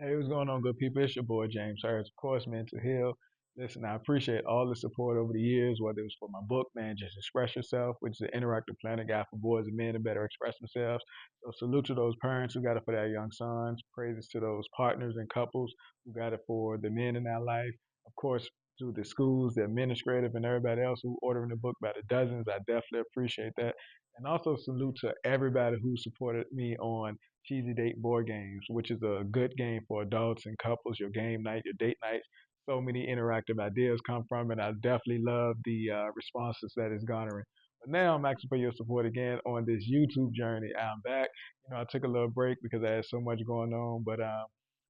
Hey, what's going on, good people? It's your boy James Harris, of course, Mental Heal. Listen, I appreciate all the support over the years, whether it was for my book, man, Just Express Yourself, which is an interactive planning guide for boys and men to better express themselves. So salute to those parents who got it for their young sons. Praises to those partners and couples who got it for the men in their life. Of course, to the schools, the administrative, and everybody else who ordering the book by the dozens. I definitely appreciate that. And also salute to everybody who supported me on Cheesy Date Board Games, which is a good game for adults and couples, your game night, your date night. So many interactive ideas come from it. I definitely love the responses that it's garnering. But now I'm asking for your support again on this YouTube journey. I'm back. I took a little break because I had so much going on, but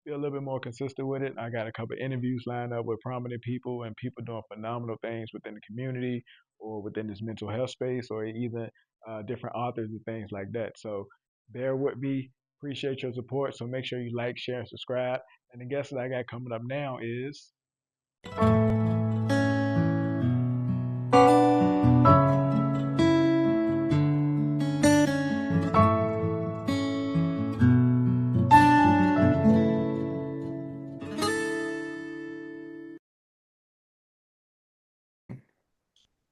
be a little bit more consistent with it. I got a couple interviews lined up with prominent people and people doing phenomenal things within the community or within this mental health space or even different authors and things like that. So bear with me. Appreciate your support. So make sure you like, share, and subscribe. And the guest that I got coming up now is.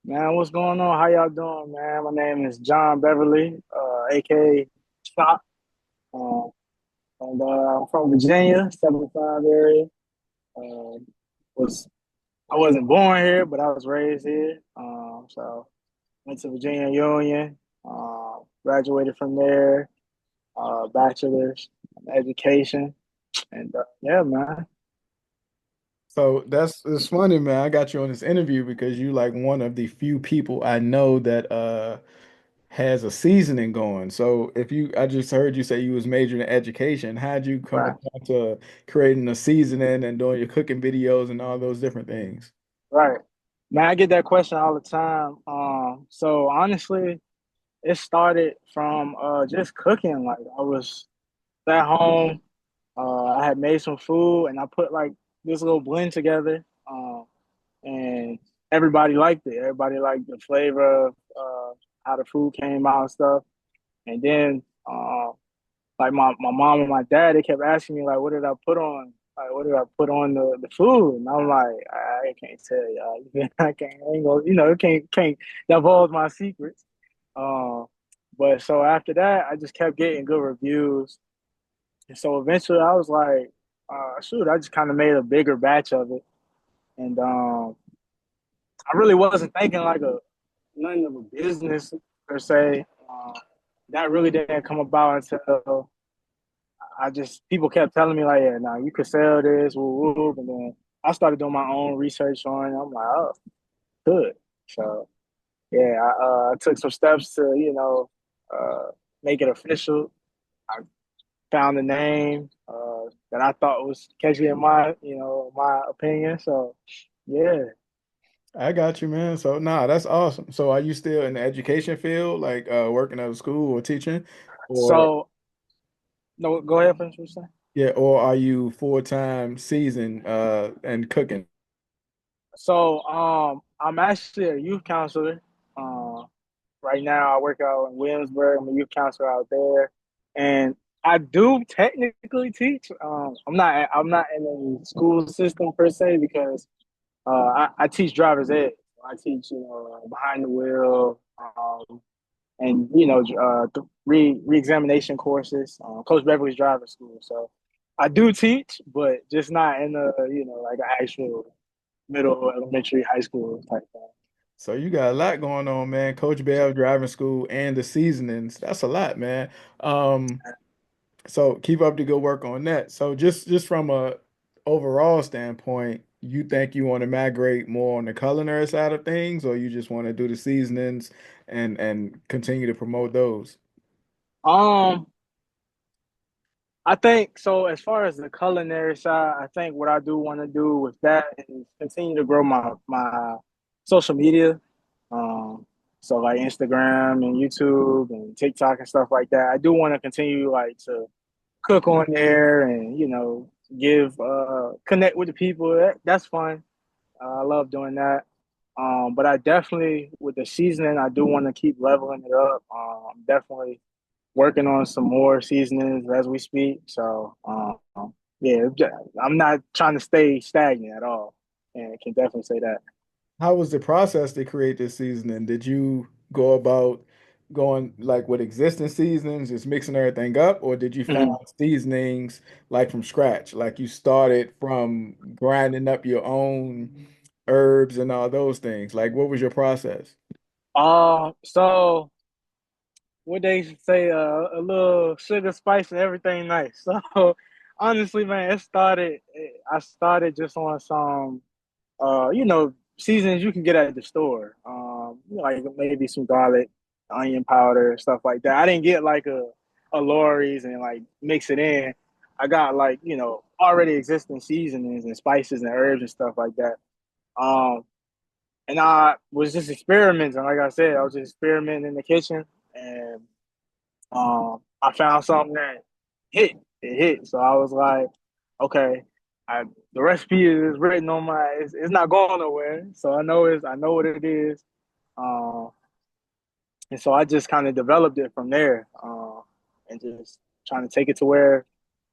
Man, what's going on? How y'all doing, man? My name is John Beverly, aka Shoq. Uh, and I'm from Virginia, 75 area. Uh, was I wasn't born here, but I was raised here. So went to Virginia Union, graduated from there, bachelor's in education, and yeah, man. So it's funny, man. I got you on this interview because you like one of the few people I know that has a seasoning going. So if you I just heard you say you was majoring in education. How'd you come Right, about to creating a seasoning and doing your cooking videos and all those different things? right. Man, I get that question all the time. So honestly, it started from just cooking. Like I was at home, I had made some food and I put like this little blend together, and everybody liked it. Everybody liked the flavor of how the food came out and stuff. And then like my mom and my dad, they kept asking me like, what did I put on? Like, what did I put on the food? And I'm like, I can't tell y'all. I ain't gonna, can't divulge my secrets. Uh, but so after that, I just kept getting good reviews. And so eventually I was like, shoot, I just kind of made a bigger batch of it. And I really wasn't thinking like a nothing of a business per se. That really didn't come about until I just people kept telling me like, yeah, now you could sell this, woo woo. And then I started doing my own research on it. I'm like, oh, good. So yeah, I took some steps to uh, make it official. I found a name that I thought was catchy in my opinion. So yeah. I got you, man. So nah, that's awesome. So are you still in the education field, like working at a school or teaching? Or So no, go ahead, finish what you saying. yeah, or are you full-time season and cooking? So I'm actually a youth counselor. Uh, right now I work out in Williamsburg. I'm a youth counselor out there, and I do technically teach. I'm not in the school system per se because I teach driver's ed. I teach behind the wheel, and re-examination courses. Coach Beverly's driving school, so I do teach, but just not in the like an actual middle, elementary, high school type thing. So you got a lot going on, man. Coach Bell driving school and the seasonings. That's a lot, man. Um, so keep up the good work on that. So just from a overall standpoint, you think you want to migrate more on the culinary side of things, or you just want to do the seasonings and continue to promote those? Um, I think so. As far as the culinary side, I think what I do want to do with that is continue to grow my social media. Um, so like Instagram and YouTube and TikTok and stuff like that. I do want to continue like to cook on there and give connect with the people. That's fun. I love doing that. But I definitely with the seasoning, I do want to keep leveling it up. Definitely working on some more seasonings as we speak. So yeah, I'm not trying to stay stagnant at all, and I can definitely say that. How was the process to create this seasoning? Did you go about going like with existing seasonings, just mixing everything up, or did you find Mhm. seasonings like from scratch? Like you started from grinding up your own herbs and all those things. Like what was your process? So what they say, a little sugar, spice, and everything nice. So honestly, man, I started just on some, seasonings you can get at the store. Like maybe some garlic, onion powder, stuff like that. I didn't get like a Lori's and like mix it in. I got like, already existing seasonings and spices and herbs and stuff like that. Um, and I was just experimenting. Like I said, I was just experimenting in the kitchen, and I found something that hit. It hit. So I was like, okay, the recipe is written on it's not going nowhere. So I know what it is. Um, and so I just kind of developed it from there, and just trying to take it to where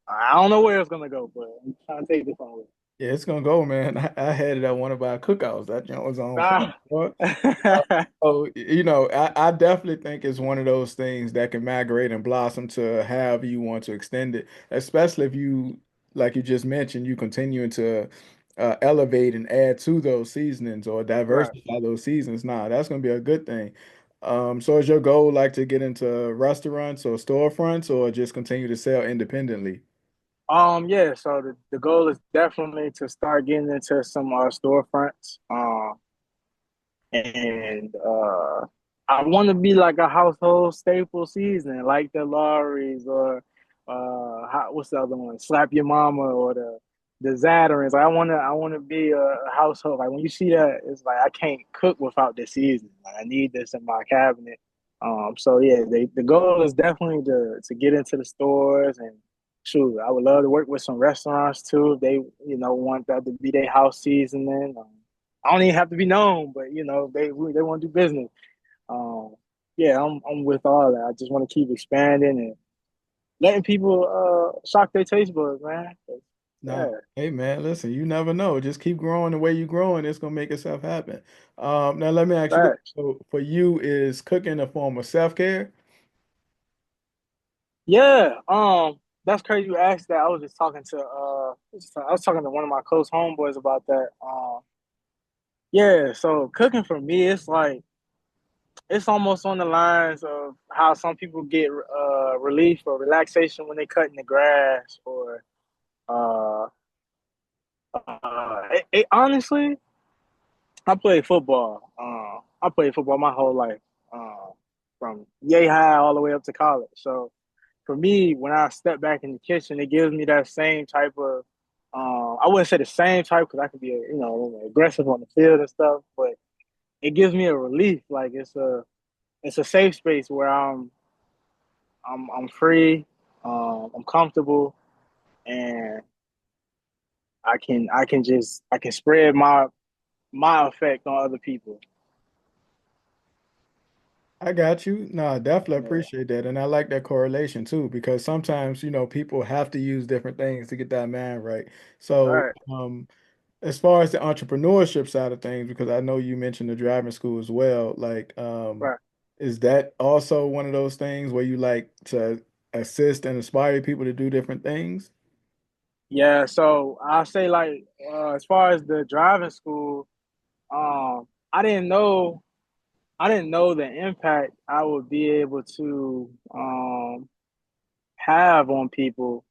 I don't know where it's gonna go, but I'm trying to take it somewhere. Yeah, it's gonna go, man. I had it at one of our cookouts. That joint was on point, Ah. boy. Oh, I definitely think it's one of those things that can migrate and blossom to however you want to extend it, especially if you, like you just mentioned, you continuing to elevate and add to those seasonings or Right. diversify those seasons. Nah, that's gonna be a good thing. So is your goal like to get into restaurants or storefronts or just continue to sell independently? Yeah, so the goal is definitely to start getting into some storefronts. And I want to be like a household staple seasoning, like the Lawry's or what's the other one? Slap Your Mama or the Zatarain's. Like, I want to be a household. Like when you see that, it's like I can't cook without this seasoning. Like I need this in my cabinet. So yeah, the goal is definitely to get into the stores and shoot. I would love to work with some restaurants too if they want that to be their house seasoning. I don't even have to be known, but they want to do business. Um, yeah, I'm with all that. I just want to keep expanding and letting people shock their taste buds, man. Nah, Yeah, hey man, listen, you never know. Just keep growing the way you're growing. It's gonna make itself happen. Now let me ask you this. facts. So for you, is cooking a form of self-care? Yeah, that's crazy you asked that. I was just talking to I was talking to one of my close homeboys about that. Yeah, so cooking for me, it's like it's almost on the lines of how some people get relief or relaxation when they cut in the grass or uh honestly, I played football. I played football my whole life, from yay high all the way up to college. So for me, when I step back in the kitchen, it gives me that same type of. I wouldn't say the same type because I could be, aggressive on the field and stuff, but it gives me a relief. Like it's a safe space where I'm free, I'm comfortable, and I can spread my effect on other people. I got you. No, I definitely Yeah. appreciate that. And I like that correlation too, because sometimes, people have to use different things to get that man right. So, Right. as far as the entrepreneurship side of things, because I know you mentioned the driving school as well, like, Right. is that also one of those things where you like to assist and inspire people to do different things? Yeah, so I'll say like as far as the driving school, um, I didn't know I didn't know the impact I would be able to have on people.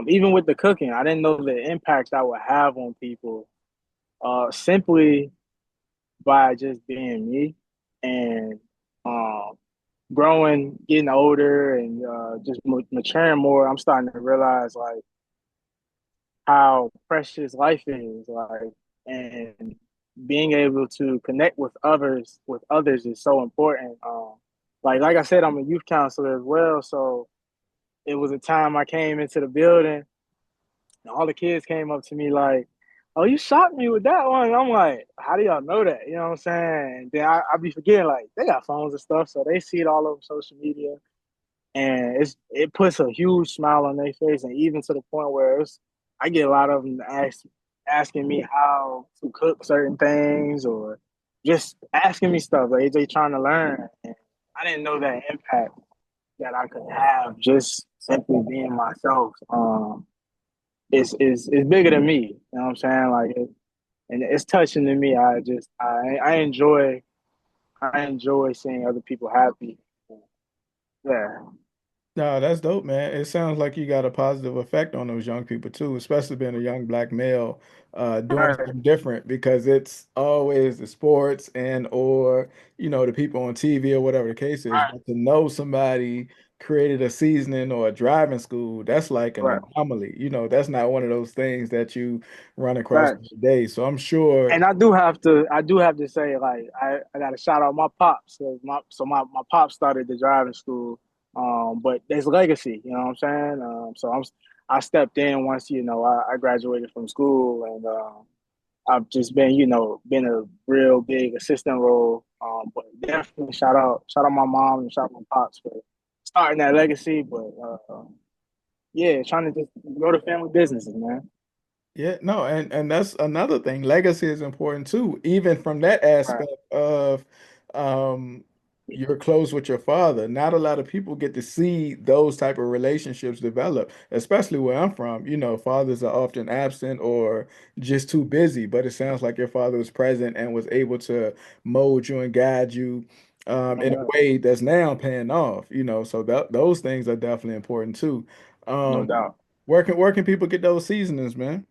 Even with the cooking, I didn't know the impact I would have on people simply by just being me and um, growing, getting older, and just maturing more. I'm starting to realize like how precious life is, like, and being able to connect with others is so important. Like I said, I'm a youth counselor as well, so it was a time I came into the building and all the kids came up to me like, "Oh, you shocked me with that one." And I'm like, "How do y'all know that?" You know what I'm saying? And then I be forgetting like they got phones and stuff, so they see it all over social media. and it puts a huge smile on their face, and even to the point where I get a lot of them asking me how to cook certain things, or just asking me stuff like they trying to learn. And I didn't know that impact that I could have just simply being myself. It's bigger than me. You know what I'm saying? And it's touching to me. I enjoy seeing other people happy. Yeah, No, that's dope, man. It sounds like you got a positive effect on those young people too, especially being a young black male, doing right, something different because it's always the sports and or the people on TV or whatever the case is. right, But to know somebody created a seasoning or a driving school, that's like an right, anomaly. That's not one of those things that you run across right. every day. So I'm sure, And I do have to say, like, I got to shout out my pops. My pops started the driving school, but there's legacy. You know what I'm saying? I stepped in once I graduated from school, and I've just been a real big assistant role. But definitely shout out my mom and shout out my pops for starting that legacy. But yeah, trying to just grow the family businesses, man. yeah, no, and that's another thing. Legacy is important too, even from that Right, aspect of um you're close with your father. Not a lot of people get to see those type of relationships develop, especially where I'm from. Fathers are often absent or just too busy, but it sounds like your father was present and was able to mold you and guide you no in a doubt, way that's now paying off. So those things are definitely important too. no Um, doubt. where can people get those seasonings, man?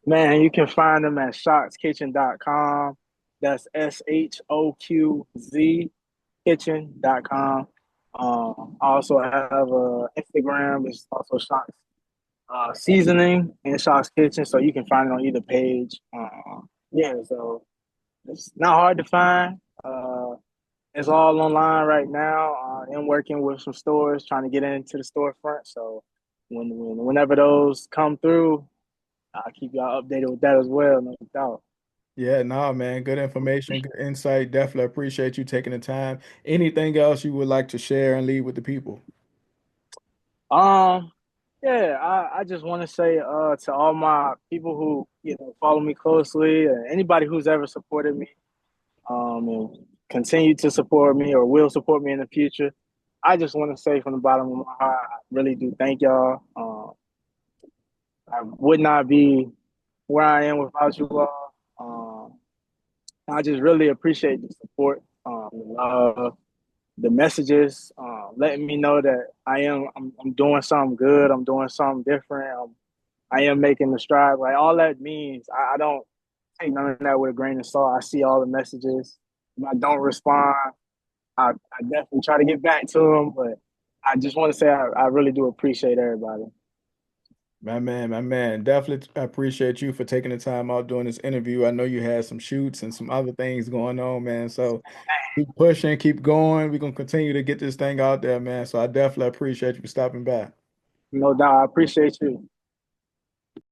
Man, you can find them at shoqskitchen.com. That's SHOQZ kitchen.com. I also have a Instagram. It's also Shock's seasoning and Shock's Kitchen, so you can find it on either page. Yeah, so it's not hard to find. It's all online right now. I'm working with some stores, trying to get into the storefront. So whenever those come through, I'll keep y'all updated with that as well, no doubt. Yeah, nah, man. Good information, good insight. Definitely appreciate you taking the time. Anything else you would like to share and leave with the people? Um, yeah, I just want to say to all my people who follow me closely, and anybody who's ever supported me, and continue to support me or will support me in the future. I just want to say from the bottom of my heart, I really do thank y'all. I would not be where I am without you all. I just really appreciate the support, the love, the messages, letting me know that I'm doing something good. I'm doing something different. I am making the stride. Like all that means, I don't take none of that with a grain of salt. I see all the messages. If I don't respond, I definitely try to get back to them. But I just want to say I really do appreciate everybody. My man, definitely appreciate you for taking the time out doing this interview. I know you had some shoots and some other things going on, man. So keep pushing, keep going. We're gonna continue to get this thing out there, man. So I definitely appreciate you for stopping by. No doubt, I appreciate you.